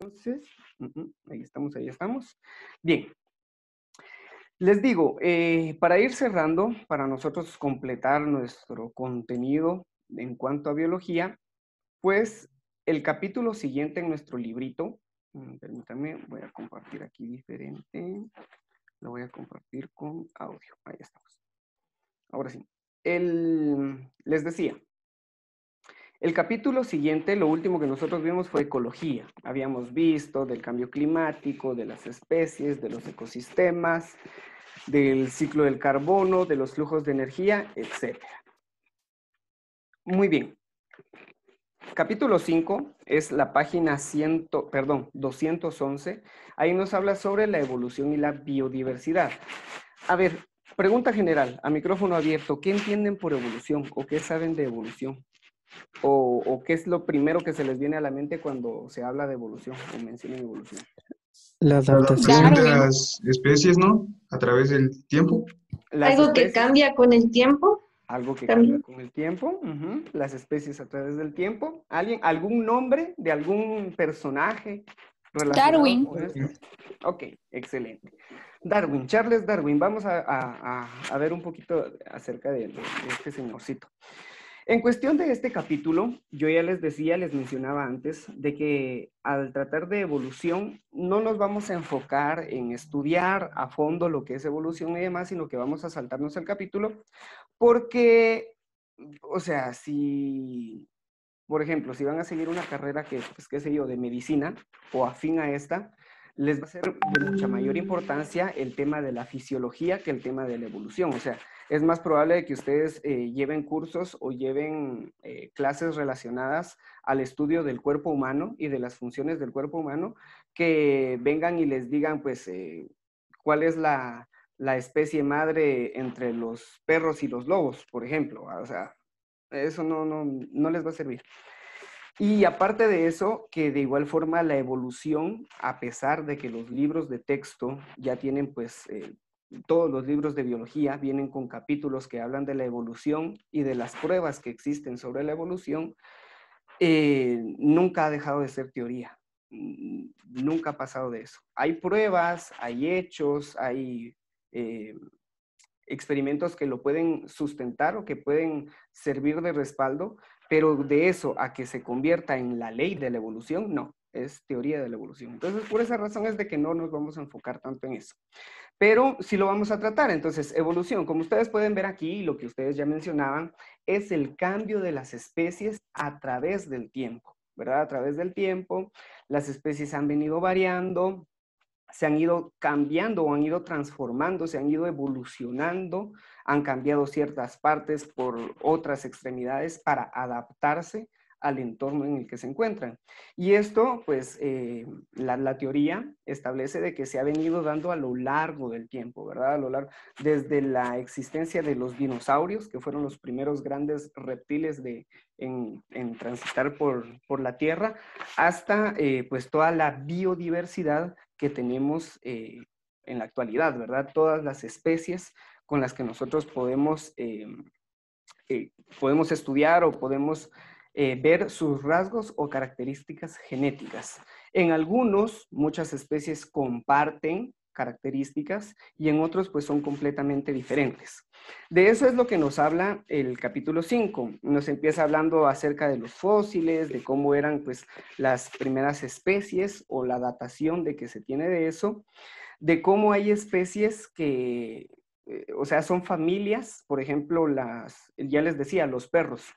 Entonces, ahí estamos, ahí estamos. Bien, les digo, para ir cerrando, para nosotros completar nuestro contenido en cuanto a biología, pues el capítulo siguiente en nuestro librito, permítanme, voy a compartir aquí diferente, lo voy a compartir con audio, ahí estamos. Ahora sí, les decía, el capítulo siguiente, lo último que nosotros vimos fue ecología. Habíamos visto del cambio climático, de las especies, de los ecosistemas, del ciclo del carbono, de los flujos de energía, etc. Muy bien. Capítulo 5 es la página 211. Ahí nos habla sobre la evolución y la biodiversidad. A ver, pregunta general, a micrófono abierto, ¿qué entienden por evolución o qué saben de evolución? ¿O qué es lo primero que se les viene a la mente cuando se habla de evolución o mencionan evolución? La La adaptación. adaptación de Darwin. las especies, ¿no? A través del tiempo. Las Algo que especies, cambia con el tiempo algo que cambia también. con el tiempo, las especies a través del tiempo. ¿Alguien, algún nombre de algún personaje relacionado Darwin. con esto? Ok, excelente. Darwin, Charles Darwin, vamos a ver un poquito acerca de este señorcito. En cuestión de este capítulo, yo ya les decía, les mencionaba antes, de que al tratar de evolución, no nos vamos a enfocar en estudiar a fondo lo que es evolución y demás, sino que vamos a saltarnos el capítulo, porque, o sea, si, por ejemplo, si van a seguir una carrera que, pues, qué sé yo, de medicina o afín a esta, les va a ser de mucha mayor importancia el tema de la fisiología que el tema de la evolución. O sea, es más probable que ustedes lleven cursos o lleven clases relacionadas al estudio del cuerpo humano y de las funciones del cuerpo humano, que vengan y les digan, pues, cuál es la especie madre entre los perros y los lobos, por ejemplo. O sea, eso no les va a servir. Y aparte de eso, que de igual forma la evolución, a pesar de que los libros de texto ya tienen, pues, todos los libros de biología vienen con capítulos que hablan de la evolución y de las pruebas que existen sobre la evolución, nunca ha dejado de ser teoría. Nunca ha pasado de eso. Hay pruebas, hay hechos, hay experimentos que lo pueden sustentar o que pueden servir de respaldo, pero de eso a que se convierta en la ley de la evolución, no, es teoría de la evolución. Entonces, por esa razón es de que no nos vamos a enfocar tanto en eso. Pero sí lo vamos a tratar. Entonces, evolución, como ustedes pueden ver aquí, lo que ustedes ya mencionaban, es el cambio de las especies a través del tiempo, ¿verdad? A través del tiempo, las especies han venido variando, se han ido cambiando o han ido transformando, se han ido evolucionando, han cambiado ciertas partes por otras extremidades para adaptarse al entorno en el que se encuentran. Y esto, pues, la teoría establece de que se ha venido dando a lo largo del tiempo, ¿verdad? A lo largo, desde la existencia de los dinosaurios, que fueron los primeros grandes reptiles en transitar por la Tierra, hasta, pues, toda la biodiversidad que tenemos en la actualidad, ¿verdad? Todas las especies con las que nosotros podemos estudiar o podemos ver sus rasgos o características genéticas. En algunos, muchas especies comparten características y en otros pues son completamente diferentes. De eso es lo que nos habla el capítulo 5. Nos empieza hablando acerca de los fósiles, de cómo eran pues las primeras especies o la datación de que se tiene de eso, de cómo hay especies que, o sea, son familias, por ejemplo, ya les decía, los perros.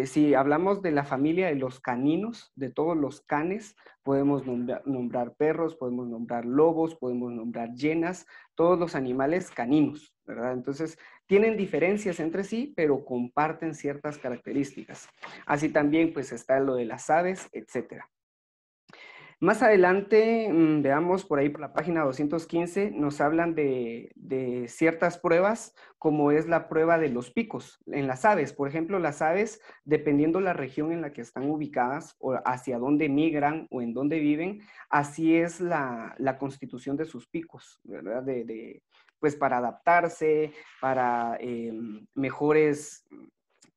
Si hablamos de la familia de los caninos, de todos los canes, podemos nombrar perros, podemos nombrar lobos, podemos nombrar hienas, todos los animales caninos, ¿verdad? Entonces, tienen diferencias entre sí, pero comparten ciertas características. Así también, pues, está lo de las aves, etcétera. Más adelante, veamos por ahí por la página 215, nos hablan de ciertas pruebas, como es la prueba de los picos en las aves. Por ejemplo, las aves, dependiendo la región en la que están ubicadas o hacia dónde migran o en dónde viven, así es la constitución de sus picos, ¿verdad? Pues para adaptarse, para mejores,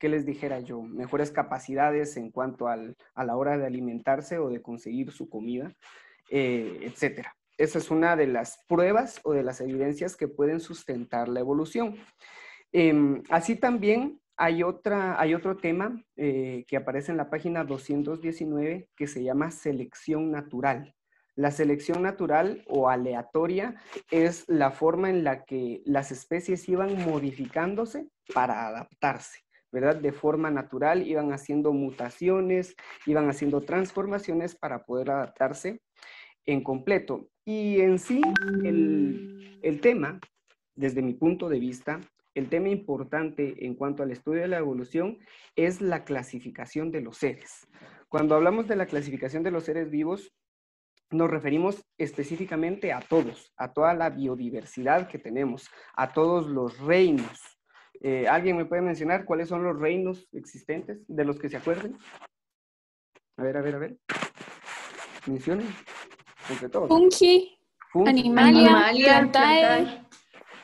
¿qué les dijera yo? Mejores capacidades en cuanto a la hora de alimentarse o de conseguir su comida, etcétera. Esa es una de las pruebas o de las evidencias que pueden sustentar la evolución. Así también hay otro tema que aparece en la página 219 que se llama selección natural. La selección natural o aleatoria es la forma en la que las especies iban modificándose para adaptarse, ¿verdad? De forma natural iban haciendo mutaciones, iban haciendo transformaciones para poder adaptarse en completo. Y en sí, el tema, desde mi punto de vista, el tema importante en cuanto al estudio de la evolución es la clasificación de los seres. Cuando hablamos de la clasificación de los seres vivos, nos referimos específicamente a todos, a toda la biodiversidad que tenemos, a todos los reinos. ¿Alguien me puede mencionar cuáles son los reinos existentes de los que se acuerden? A ver. Mencionen. Entre todos. Fungi, Fungi, Animalia,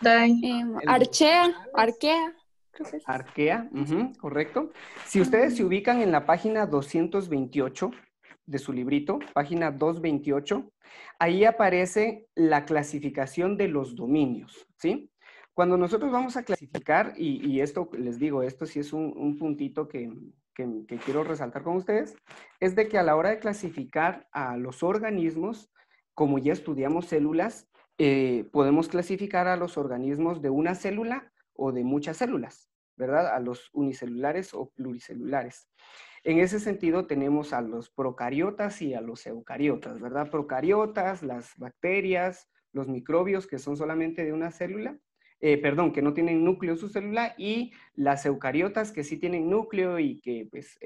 Plantae, Archea, Arquea, creo que es. Arquea, correcto. Si ustedes se ubican en la página 228 de su librito, página 228, ahí aparece la clasificación de los dominios, ¿sí? Cuando nosotros vamos a clasificar, y esto les digo, esto sí es un puntito que quiero resaltar con ustedes, es de que a la hora de clasificar a los organismos, como ya estudiamos células, podemos clasificar a los organismos de una célula o de muchas células, ¿verdad? A los unicelulares o pluricelulares. En ese sentido tenemos a los procariotas y a los eucariotas, ¿verdad? Procariotas, las bacterias, los microbios que son solamente de una célula, que no tienen núcleo su célula, y las eucariotas que sí tienen núcleo y que pues,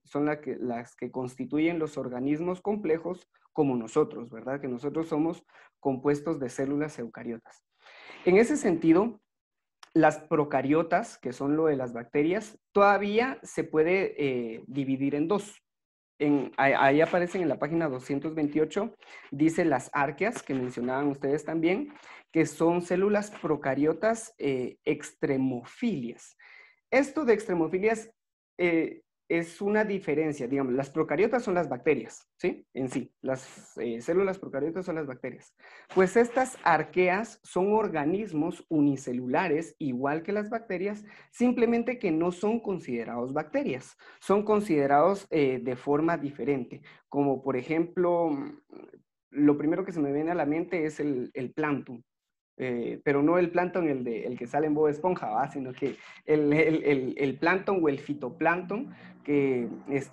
son las que constituyen los organismos complejos como nosotros, ¿verdad? Que nosotros somos compuestos de células eucariotas. En ese sentido, las procariotas, que son lo de las bacterias, todavía se puede dividir en dos. Ahí aparecen en la página 228, dice las arqueas, que mencionaban ustedes también, que son células procariotas extremofilias. Esto de extremofilias es una diferencia, digamos, las procariotas son las bacterias, ¿sí? En sí, las células procariotas son las bacterias. Pues estas arqueas son organismos unicelulares, igual que las bacterias, simplemente que no son considerados bacterias, son considerados de forma diferente, como por ejemplo, lo primero que se me viene a la mente es el plancton. Pero no el plancton el que sale en Bob Esponja, ¿va? Sino que el plancton o el fitoplancton, que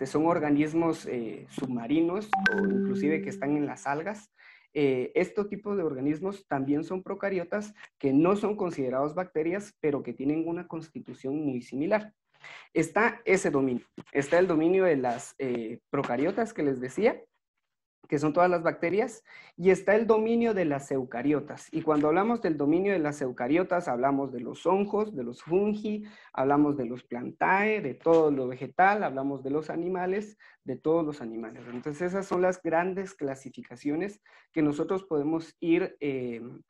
son organismos submarinos o inclusive que están en las algas. Estos tipos de organismos también son procariotas que no son considerados bacterias, pero que tienen una constitución muy similar. Está ese dominio, está el dominio de las procariotas que les decía, que son todas las bacterias, y está el dominio de las eucariotas. Y cuando hablamos del dominio de las eucariotas, hablamos de los hongos, de los fungi, hablamos de los plantae, de todo lo vegetal, hablamos de los animales, de todos los animales. Entonces esas son las grandes clasificaciones que nosotros podemos ir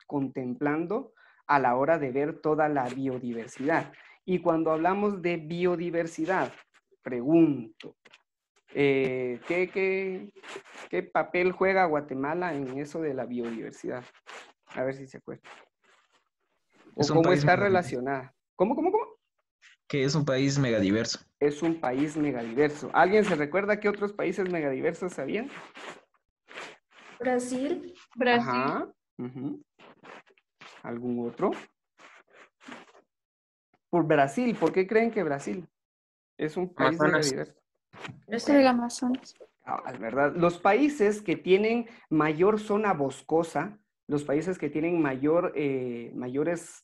contemplando a la hora de ver toda la biodiversidad. Y cuando hablamos de biodiversidad, pregunto, ¿qué papel juega Guatemala en eso de la biodiversidad? A ver si se acuerda. ¿O cómo está relacionada? ¿Cómo? Que es un país megadiverso. Es un país megadiverso. ¿Alguien se recuerda qué otros países megadiversos habían? Brasil. Ajá. ¿Algún otro? Por Brasil, ¿por qué creen que Brasil es un país megadiverso? Por el Amazonas. ¿Verdad? Los países que tienen mayor zona boscosa, los países que tienen mayores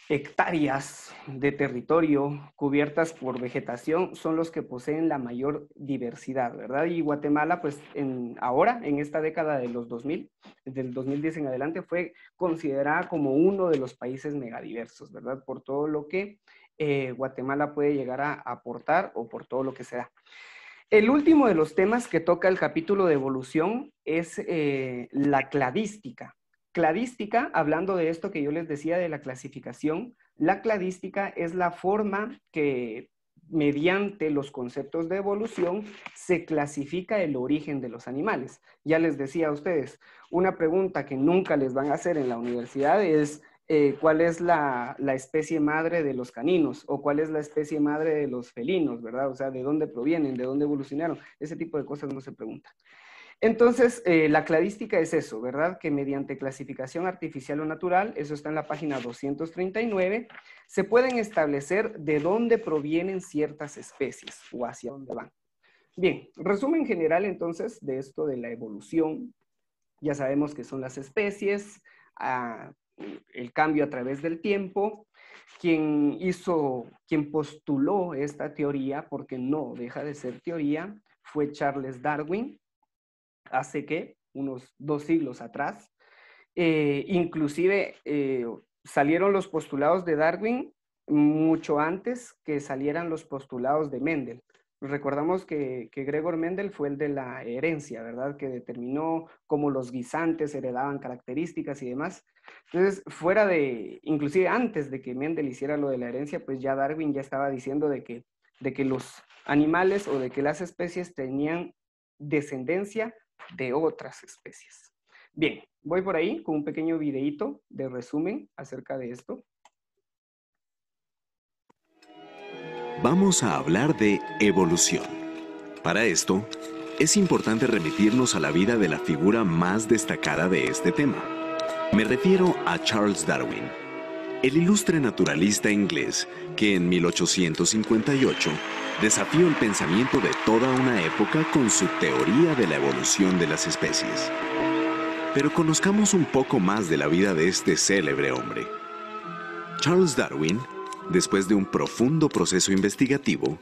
hectáreas de territorio cubiertas por vegetación son los que poseen la mayor diversidad, ¿verdad? Y Guatemala, pues ahora, en esta década de los 2000, del 2010 en adelante, fue considerada como uno de los países megadiversos, ¿verdad? Por todo lo que Guatemala puede llegar a aportar o por todo lo que se da. El último de los temas que toca el capítulo de evolución es la cladística. Cladística, hablando de esto que yo les decía de la clasificación, la cladística es la forma que mediante los conceptos de evolución, se clasifica el origen de los animales. Ya les decía a ustedes, una pregunta que nunca les van a hacer en la universidad es cuál es la especie madre de los caninos o cuál es la especie madre de los felinos, ¿verdad? O sea, ¿de dónde provienen? ¿De dónde evolucionaron? Ese tipo de cosas no se preguntan. Entonces, la cladística es eso, ¿verdad? Que mediante clasificación artificial o natural, eso está en la página 239, se pueden establecer de dónde provienen ciertas especies o hacia dónde van. Bien, resumen general entonces de esto de la evolución. Ya sabemos que son las especies, el cambio a través del tiempo. Quien postuló esta teoría, porque no deja de ser teoría, fue Charles Darwin, hace que unos 2 siglos atrás. Inclusive salieron los postulados de Darwin mucho antes que salieran los postulados de Mendel. Recordamos que Gregor Mendel fue el de la herencia, ¿verdad? Que determinó cómo los guisantes heredaban características y demás. Entonces, inclusive antes de que Mendel hiciera lo de la herencia, pues ya Darwin ya estaba diciendo de que los animales o de que las especies tenían descendencia de otras especies. Bien, voy por ahí con un pequeño videíto de resumen acerca de esto. Vamos a hablar de evolución. Para esto, es importante remitirnos a la vida de la figura más destacada de este tema. Me refiero a Charles Darwin, el ilustre naturalista inglés que en 1858 desafió el pensamiento de toda una época con su teoría de la evolución de las especies. Pero conozcamos un poco más de la vida de este célebre hombre. Charles Darwin, después de un profundo proceso investigativo,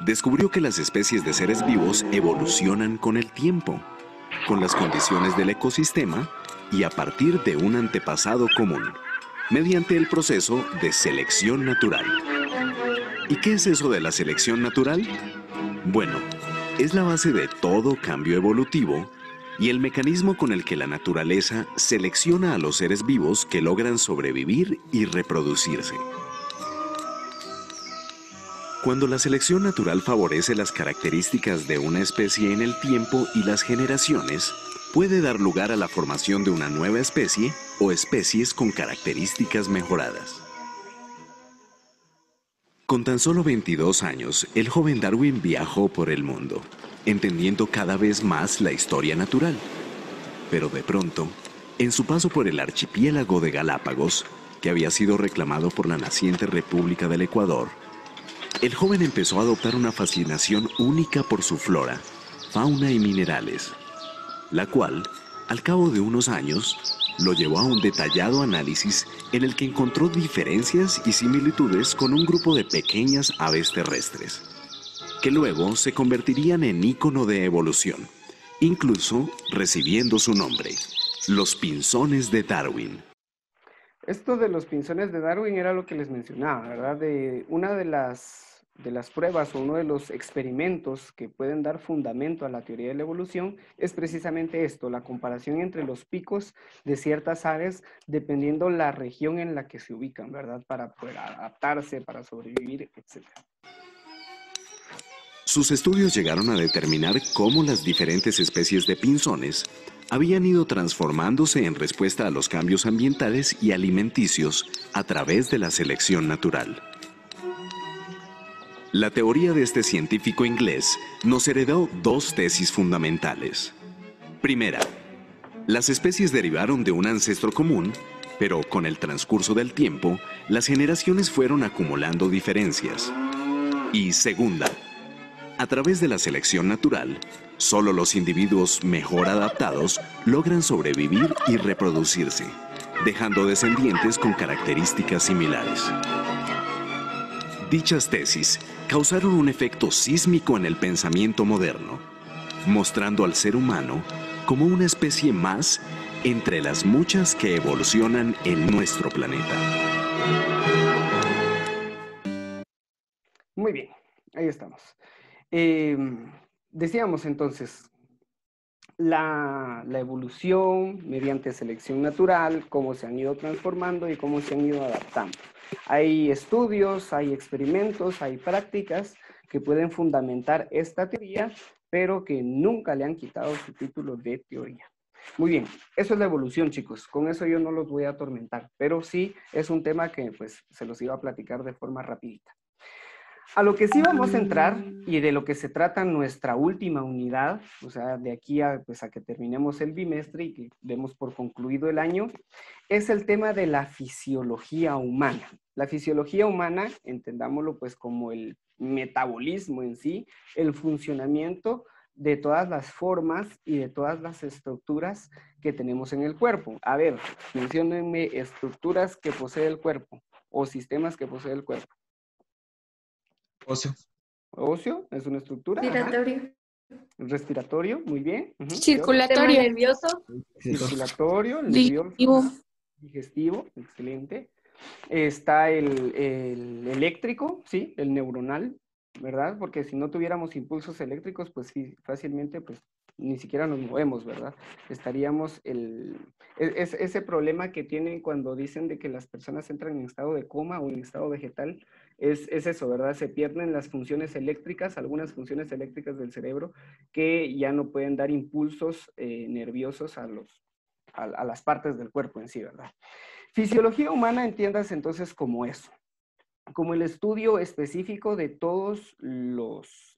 descubrió que las especies de seres vivos evolucionan con el tiempo, con las condiciones del ecosistema y a partir de un antepasado común, mediante el proceso de selección natural. ¿Y qué es eso de la selección natural? Bueno, es la base de todo cambio evolutivo y el mecanismo con el que la naturaleza selecciona a los seres vivos que logran sobrevivir y reproducirse. Cuando la selección natural favorece las características de una especie en el tiempo y las generaciones, puede dar lugar a la formación de una nueva especie o especies con características mejoradas. Con tan solo 22 años, el joven Darwin viajó por el mundo, entendiendo cada vez más la historia natural. Pero de pronto, en su paso por el archipiélago de Galápagos, que había sido reclamado por la naciente República del Ecuador, el joven empezó a adoptar una fascinación única por su flora, fauna y minerales, la cual, al cabo de unos años, lo llevó a un detallado análisis en el que encontró diferencias y similitudes con un grupo de pequeñas aves terrestres, que luego se convertirían en ícono de evolución, incluso recibiendo su nombre, los pinzones de Darwin. Esto de los pinzones de Darwin era lo que les mencionaba, ¿verdad? Una de las pruebas o uno de los experimentos que pueden dar fundamento a la teoría de la evolución es precisamente esto, la comparación entre los picos de ciertas aves dependiendo la región en la que se ubican, ¿verdad? Para poder adaptarse, para sobrevivir, etc. Sus estudios llegaron a determinar cómo las diferentes especies de pinzones habían ido transformándose en respuesta a los cambios ambientales y alimenticios a través de la selección natural. La teoría de este científico inglés nos heredó 2 tesis fundamentales. Primera, las especies derivaron de un ancestro común, pero con el transcurso del tiempo, las generaciones fueron acumulando diferencias. Y segunda, a través de la selección natural, solo los individuos mejor adaptados logran sobrevivir y reproducirse, dejando descendientes con características similares. Dichas tesis causaron un efecto sísmico en el pensamiento moderno, mostrando al ser humano como una especie más entre las muchas que evolucionan en nuestro planeta. Muy bien, ahí estamos. Decíamos entonces, la evolución mediante selección natural, cómo se han ido transformando y cómo se han ido adaptando. Hay estudios, hay experimentos, hay prácticas que pueden fundamentar esta teoría, pero que nunca le han quitado su título de teoría. Muy bien, eso es la evolución, chicos. Con eso yo no los voy a atormentar, pero sí es un tema que pues se los iba a platicar de forma rapidita. A lo que sí vamos a entrar y de lo que se trata nuestra última unidad, o sea, de aquí a, pues, a que terminemos el bimestre y que demos por concluido el año, es el tema de la fisiología humana. La fisiología humana, entendámoslo pues como el metabolismo en sí, el funcionamiento de todas las formas y de todas las estructuras que tenemos en el cuerpo. A ver, menciónenme estructuras que posee el cuerpo o sistemas que posee el cuerpo. Ocio. Óseo, es una estructura. Respiratorio. Respiratorio, muy bien. Sistema Circulatorio. nervioso. Circulatorio, nervioso. Digestivo. Digestivo, excelente. Está el eléctrico, ¿sí? El neuronal, ¿verdad? Porque si no tuviéramos impulsos eléctricos, pues sí, fácilmente, pues ni siquiera nos movemos, ¿verdad? Estaríamos ese problema que tienen cuando dicen de que las personas entran en estado de coma o en estado vegetal, es eso, ¿verdad? Se pierden las funciones eléctricas, algunas funciones eléctricas del cerebro que ya no pueden dar impulsos nerviosos a las partes del cuerpo en sí, ¿verdad? Fisiología humana, entiendas entonces como eso, como el estudio específico de todos los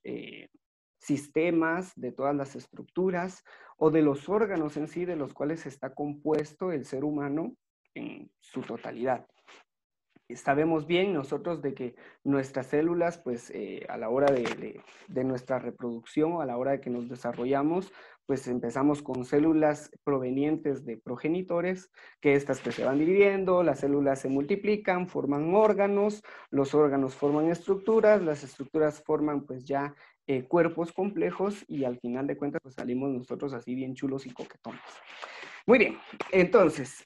sistemas, de todas las estructuras o de los órganos en sí de los cuales está compuesto el ser humano en su totalidad. Sabemos bien nosotros de que nuestras células, pues a la hora de nuestra reproducción, a la hora de que nos desarrollamos, pues empezamos con células provenientes de progenitores, que estas pues se van dividiendo, las células se multiplican, forman órganos, los órganos forman estructuras, las estructuras forman pues ya cuerpos complejos y al final de cuentas pues salimos nosotros así bien chulos y coquetones. Muy bien, entonces,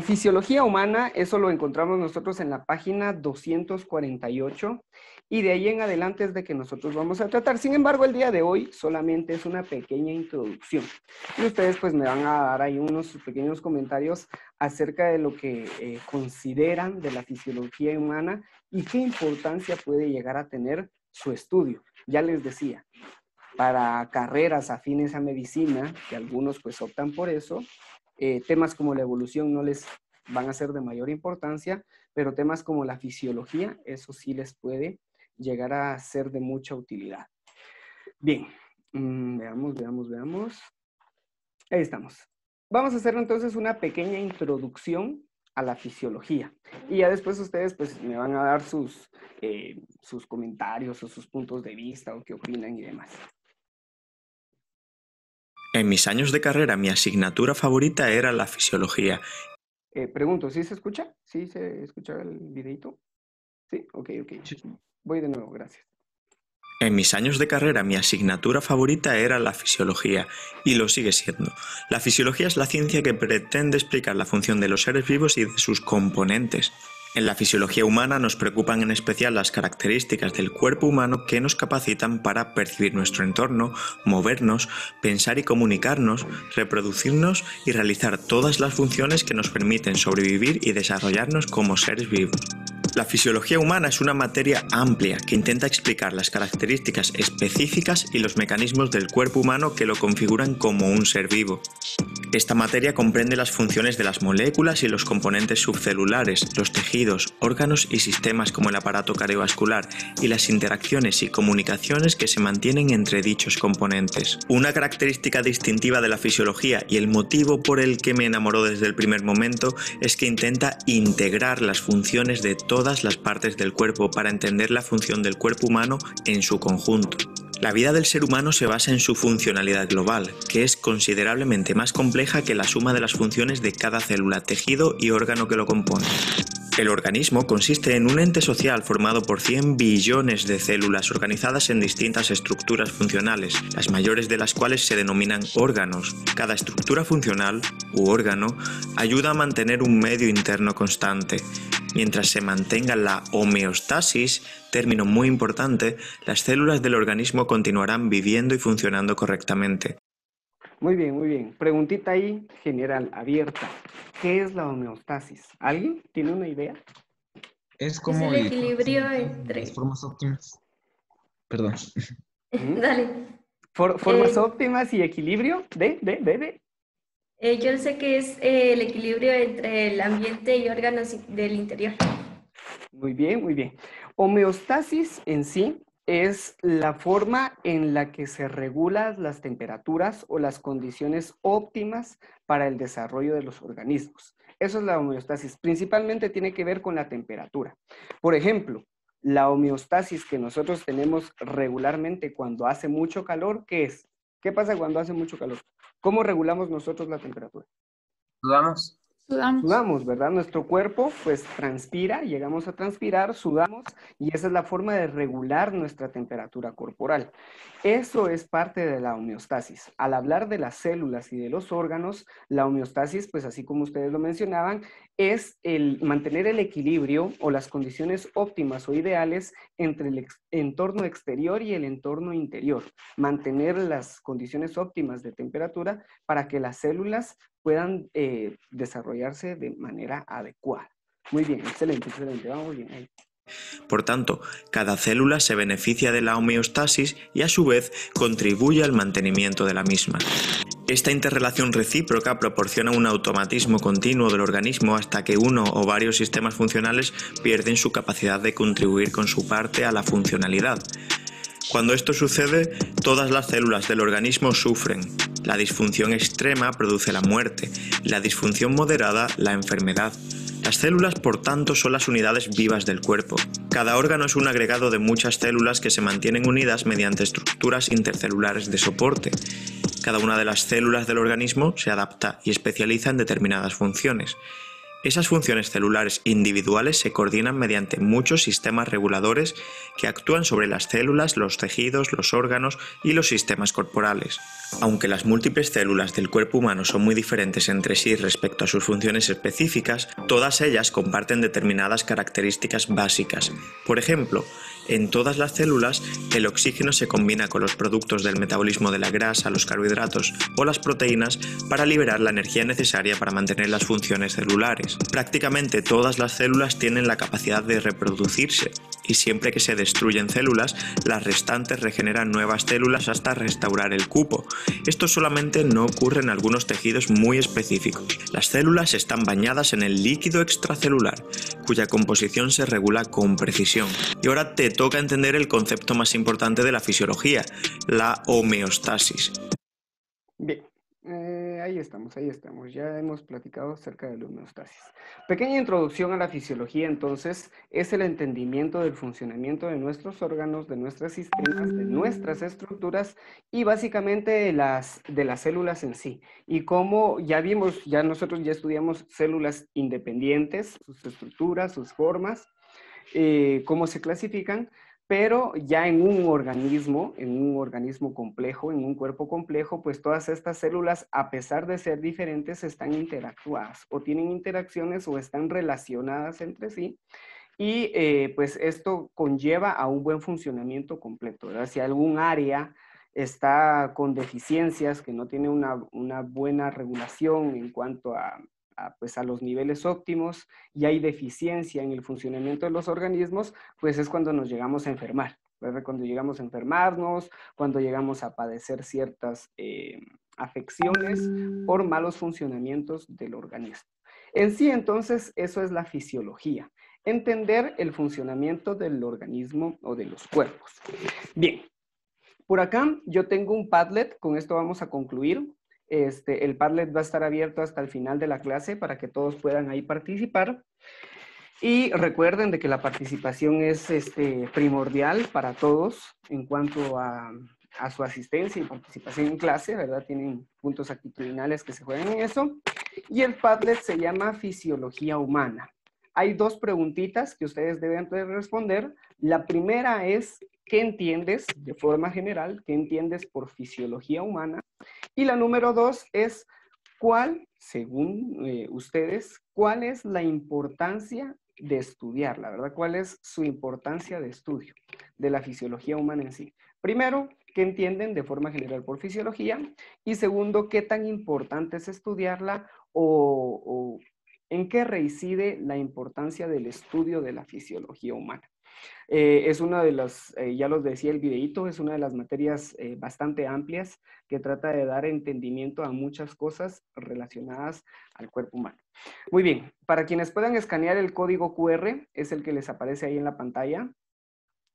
fisiología humana, eso lo encontramos nosotros en la página 248 y de ahí en adelante es de que nosotros vamos a tratar. Sin embargo, el día de hoy solamente es una pequeña introducción y ustedes pues me van a dar ahí unos pequeños comentarios acerca de lo que consideran de la fisiología humana y qué importancia puede llegar a tener su estudio. Ya les decía, para carreras afines a medicina, que algunos pues optan por eso, temas como la evolución no les van a ser de mayor importancia, pero temas como la fisiología, eso sí les puede llegar a ser de mucha utilidad. Bien, veamos. Ahí estamos. Vamos a hacer entonces una pequeña introducción a la fisiología. Y ya después ustedes pues me van a dar sus comentarios o sus puntos de vista o qué opinan y demás. En mis años de carrera, mi asignatura favorita era la fisiología. Pregunto, ¿sí se escucha? ¿Sí se escucha el videito? Sí, ok. Voy de nuevo, gracias. En mis años de carrera, mi asignatura favorita era la fisiología, y lo sigue siendo. La fisiología es la ciencia que pretende explicar la función de los seres vivos y de sus componentes. En la fisiología humana nos preocupan en especial las características del cuerpo humano que nos capacitan para percibir nuestro entorno, movernos, pensar y comunicarnos, reproducirnos y realizar todas las funciones que nos permiten sobrevivir y desarrollarnos como seres vivos. La fisiología humana es una materia amplia que intenta explicar las características específicas y los mecanismos del cuerpo humano que lo configuran como un ser vivo. Esta materia comprende las funciones de las moléculas y los componentes subcelulares, los tejidos, órganos y sistemas como el aparato cardiovascular y las interacciones y comunicaciones que se mantienen entre dichos componentes. Una característica distintiva de la fisiología y el motivo por el que me enamoró desde el primer momento es que intenta integrar las funciones de todas las partes del cuerpo para entender la función del cuerpo humano en su conjunto. La vida del ser humano se basa en su funcionalidad global, que es considerablemente más compleja que la suma de las funciones de cada célula, tejido y órgano que lo compone. El organismo consiste en un ente social formado por 100 billones de células organizadas en distintas estructuras funcionales, las mayores de las cuales se denominan órganos. Cada estructura funcional, u órgano, ayuda a mantener un medio interno constante. Mientras se mantenga la homeostasis, término muy importante, las células del organismo continuarán viviendo y funcionando correctamente. Muy bien. Preguntita ahí, general, abierta. ¿Qué es la homeostasis? ¿Alguien tiene una idea? Es como el equilibrio entre... las formas óptimas. Perdón. Dale. Formas Eh, óptimas y equilibrio de. Yo sé que es el equilibrio entre el ambiente y órganos del interior. Muy bien, muy bien. Homeostasis en sí es la forma en la que se regulan las temperaturas o las condiciones óptimas para el desarrollo de los organismos. Eso es la homeostasis. Principalmente tiene que ver con la temperatura. Por ejemplo, la homeostasis que nosotros tenemos regularmente cuando hace mucho calor, ¿qué es? ¿Qué pasa cuando hace mucho calor? ¿Cómo regulamos nosotros la temperatura? Dudamos. Sudamos. Sudamos, ¿verdad? Nuestro cuerpo pues transpira, llegamos a transpirar, sudamos y esa es la forma de regular nuestra temperatura corporal. Eso es parte de la homeostasis. Al hablar de las células y de los órganos, la homeostasis, pues así como ustedes lo mencionaban, es el mantener el equilibrio o las condiciones óptimas o ideales entre el entorno exterior y el entorno interior. Mantener las condiciones óptimas de temperatura para que las células puedan desarrollarse de manera adecuada. Muy bien, excelente, excelente, vamos bien ahí. Por tanto, cada célula se beneficia de la homeostasis y a su vez contribuye al mantenimiento de la misma. Esta interrelación recíproca proporciona un automatismo continuo del organismo hasta que uno o varios sistemas funcionales pierden su capacidad de contribuir con su parte a la funcionalidad. Cuando esto sucede, todas las células del organismo sufren. La disfunción extrema produce la muerte, la disfunción moderada la enfermedad. Las células, por tanto, son las unidades vivas del cuerpo. Cada órgano es un agregado de muchas células que se mantienen unidas mediante estructuras intercelulares de soporte. Cada una de las células del organismo se adapta y especializa en determinadas funciones. Esas funciones celulares individuales se coordinan mediante muchos sistemas reguladores que actúan sobre las células, los tejidos, los órganos y los sistemas corporales. Aunque las múltiples células del cuerpo humano son muy diferentes entre sí respecto a sus funciones específicas, todas ellas comparten determinadas características básicas. Por ejemplo, en todas las células, el oxígeno se combina con los productos del metabolismo de la grasa, los carbohidratos o las proteínas para liberar la energía necesaria para mantener las funciones celulares. Prácticamente todas las células tienen la capacidad de reproducirse y siempre que se destruyen células, las restantes regeneran nuevas células hasta restaurar el cupo. Esto solamente no ocurre en algunos tejidos muy específicos. Las células están bañadas en el líquido extracelular, cuya composición se regula con precisión. Y ahora te toca entender el concepto más importante de la fisiología, la homeostasis. Bien, ahí estamos, ya hemos platicado acerca de la homeostasis. Pequeña introducción a la fisiología, entonces, es el entendimiento del funcionamiento de nuestros órganos, de nuestros sistemas, de nuestras estructuras y básicamente de las células en sí. Y como ya vimos, nosotros ya estudiamos células independientes, sus estructuras, sus formas, cómo se clasifican, pero ya en un organismo complejo, en un cuerpo complejo, pues todas estas células, a pesar de ser diferentes, están interactuadas o tienen interacciones o están relacionadas entre sí. Y pues esto conlleva a un buen funcionamiento completo, ¿verdad? Si algún área está con deficiencias, que no tiene una buena regulación en cuanto a los niveles óptimos y hay deficiencia en el funcionamiento de los organismos, pues es cuando nos llegamos a enfermar, ¿verdad? Cuando llegamos a enfermarnos, cuando llegamos a padecer ciertas afecciones por malos funcionamientos del organismo. En sí, entonces, eso es la fisiología. Entender el funcionamiento del organismo o de los cuerpos. Bien, por acá yo tengo un Padlet, con esto vamos a concluir. El Padlet va a estar abierto hasta el final de la clase para que todos puedan ahí participar. Y recuerden de que la participación es primordial para todos en cuanto a su asistencia y participación en clase, ¿verdad? Tienen puntos actitudinales que se juegan en eso. Y el Padlet se llama Fisiología Humana. Hay dos preguntitas que ustedes deben responder. La primera es, ¿qué entiendes de forma general? ¿Qué entiendes por fisiología humana? Y la número 2 es, ¿cuál, según ustedes, cuál es la importancia de estudiarla, ¿verdad? ¿Cuál es su importancia de estudio de la fisiología humana en sí? Primero, ¿qué entienden de forma general por fisiología? Y segundo, ¿qué tan importante es estudiarla o en qué reside la importancia del estudio de la fisiología humana? Es una de las, ya los decía el videíto, es una de las materias bastante amplias que trata de dar entendimiento a muchas cosas relacionadas al cuerpo humano. Muy bien, para quienes puedan escanear el código QR, es el que les aparece ahí en la pantalla.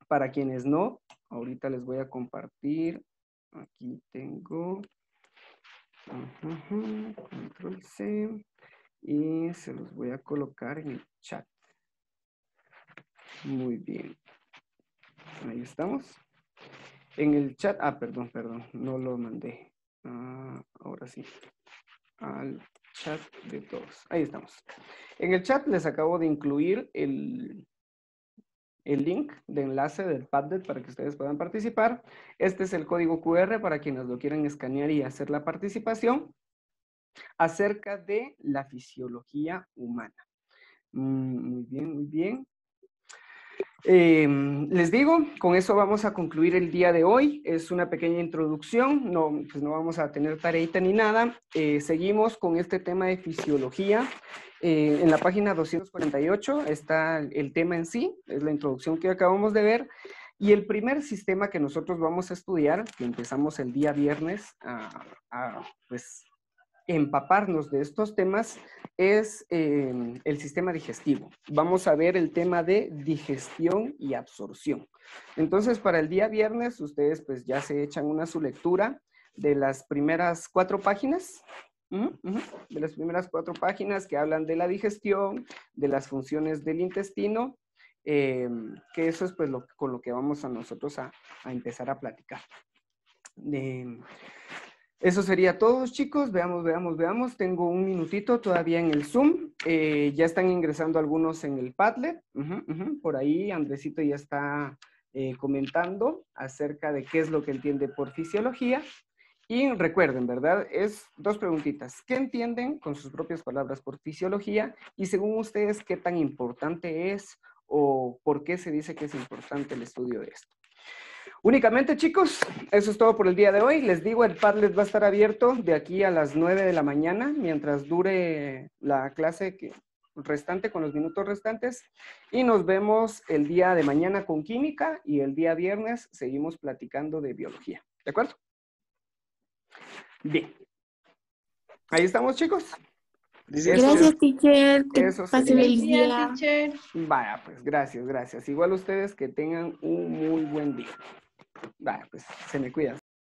Para quienes no, ahorita les voy a compartir. Aquí tengo. Control C. Y se los voy a colocar en el chat. Muy bien. Ahí estamos. En el chat, perdón, no lo mandé. Ahora sí. Al chat de todos. Ahí estamos. En el chat les acabo de incluir el link de enlace del Padlet para que ustedes puedan participar. Este es el código QR para quienes lo quieran escanear y hacer la participación acerca de la fisiología humana. Muy bien, muy bien. Les digo, con eso vamos a concluir el día de hoy. Es una pequeña introducción, pues no vamos a tener tareita ni nada. Seguimos con este tema de fisiología. En la página 248 está el tema en sí, es la introducción que acabamos de ver. Y el primer sistema que nosotros vamos a estudiar, que empezamos el día viernes pues empaparnos de estos temas, es el sistema digestivo. Vamos a ver el tema de digestión y absorción. Entonces, para el día viernes, ustedes pues ya se echan su lectura de las primeras 4 páginas, de las primeras 4 páginas que hablan de la digestión, de las funciones del intestino, que eso es pues con lo que vamos a nosotros a empezar a platicar. Eso sería todo, chicos. Veamos. Tengo un minutito todavía en el Zoom. Ya están ingresando algunos en el Padlet. Por ahí Andresito ya está comentando acerca de qué es lo que entiende por fisiología. Y recuerden, ¿verdad? Es 2 preguntitas. ¿Qué entienden con sus propias palabras por fisiología? Y según ustedes, ¿qué tan importante es o por qué se dice que es importante el estudio de esto? Únicamente, chicos, eso es todo por el día de hoy. Les digo, el Padlet va a estar abierto de aquí a las 9 de la mañana, mientras dure la clase restante, con los minutos restantes. Y nos vemos el día de mañana con química y el día viernes seguimos platicando de biología. ¿De acuerdo? Bien. Ahí estamos, chicos. Gracias, teacher. Que Eso pase sería. feliz día. Teacher. Vaya, pues gracias. Igual ustedes que tengan un muy buen día. Vaya, pues se me cuidan.